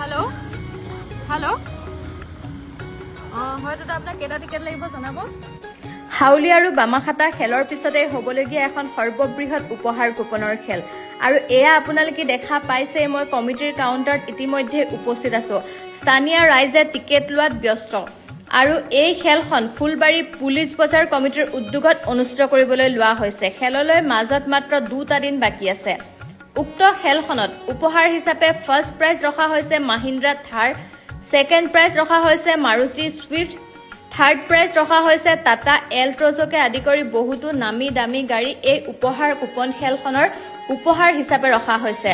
hello hello হয় দাদা আপোনাক কেটা টিকেট লাগিব জনাব হাউলি আৰু বামাখাতা খেলৰ পিছতে হ'বলগীয়া এখন সৰ্ববৃহৎ উপহাৰ কুপনৰ খেল আৰু এয়া আপোনালোকে দেখা পাইছে মই কমিটিৰ কাউন্টাৰত ইতিমধ্যে উপস্থিত আছো স্থানীয় ৰাইজে টিকেট লোৱাত ব্যস্ত আৰু এই খেলখন ফুলবাৰী পুলিচ বজাৰ কমিটিৰ উদ্যোগত অনুষ্ঠিত কৰিবলৈ লোৱা হৈছে খেললৈ মাজত মাত্ৰ 2টা দিন বাকি আছে উক্ত খেলখনত উপহাৰ হিচাপে ফাৰ্ষ্ট প্ৰাইজ ৰখা হৈছে মহিন্দ্ৰা থাৰ সেকেন্ড প্ৰাইজ ৰখা হৈছে মাৰুতি সুইফট থাৰ্ড প্ৰাইজ ৰখা হৈছে টাটা এল্ট্ৰজকে আদি কৰি বহুতো নামী দামী গাড়ী এই উপহাৰ কুপন খেলখনৰ উপহাৰ হিচাপে ৰখা হৈছে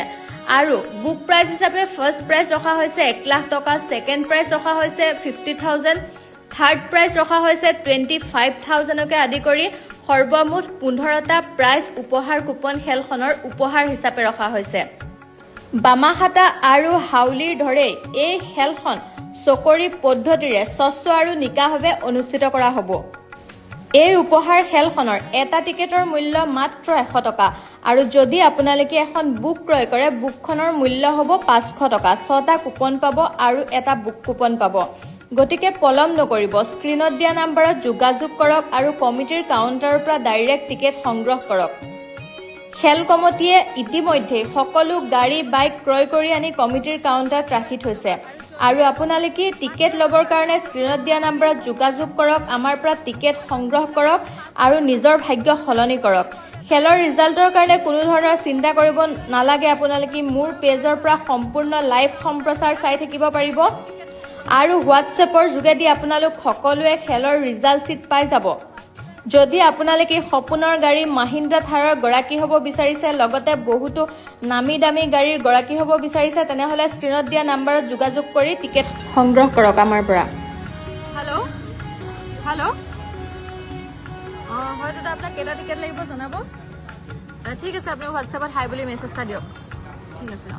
আৰু বুক প্ৰাইজ হিচাপে ফাৰ্ষ্ট প্ৰাইজ ৰখা হৈছে 1 লাখ টকা সেকেন্ড প্ৰাইজ ৰখা হৈছে 50000 থাৰ্ড প্ৰাইজ ৰখা হৈছে 25000কে আদি কৰি সৰ্বমুঠ 15টা প্ৰাইজ উপহাৰ কুপন খেলখনৰ উপহাৰ হিচাপে ৰখা হৈছে বামাখাতা আৰু হাউলিৰ ধৰে এই খেলখন চকৰি পদ্ধতিৰে স্বচ্ছ আৰু নিকাভাৱে অনুষ্ঠিত কৰা হ'ব এই উপহাৰ খেলখনৰ এটা টিকেটৰ মূল্য মাত্ৰ 100 টকা আৰু যদি আপোনালোকে এখন বুক ক্ৰয় কৰে বুকখনৰ মূল্য হ'ব 500 টকা 6টা কুপন পাব আৰু এটা বুক কুপন পাব গতিকে পলম নকৰিব স্ক্ৰিনত দিয়া নম্বৰত যোগাযোগ কৰক আৰু কমিটিৰ কাউন্টাৰৰ পৰা ডাইৰেক্ট টিকেট সংগ্ৰহ কৰক খেল কমিটিয়ে ইতিমধ্যে সকলো গাড়ী বাইক ক্ৰয় কৰি আনি কমিটিৰ কাউন্টাৰত ৰাখি থৈছে আৰু আপোনালোকে টিকেট লবৰ কাৰণে স্ক্ৰিনত দিয়া নম্বৰত যোগাযোগ কৰক আমাৰ পৰা টিকেট সংগ্ৰহ কৰক আৰু নিজৰ ভাগ্য সলনি কৰক খেলৰ ৰিজাল্টৰ কাৰণে কোনো ধৰণৰ চিন্তা কৰিব নালাগে আপোনালোকে মোৰ পেজৰ পৰা সম্পূৰ্ণ লাইভ সম্প্ৰচাৰ চাই থাকিব পাৰিব আৰু হোৱাটছএপৰ যোগেদি আপোনালোক সকলোৱে খেলৰ ৰিজাল্ট চিট পাই যাব যদি আপোনালোকে সপোনৰ গাড়ী মহিন্দ্ৰা থাৰৰ গৰাকী হ'ব বিচাৰিছে লগতে বহুতো নামী দামী গাড়ীৰ গৰাকী হ'ব বিচাৰিছে তেনেহলে স্ক্ৰিনত দিয়া নম্বৰত যোগাযোগ কৰি টিকেট সংগ্ৰহ কৰক আমাৰ পৰা হেল্ল হেল্ল হয় দাদা আপোনাক কেটা টিকেট লাগিব জনাব ঠিক আছে আপুনি হোৱাটছএপত হাই বুলি মেছেজ এটা দিয়ক ঠিক আছে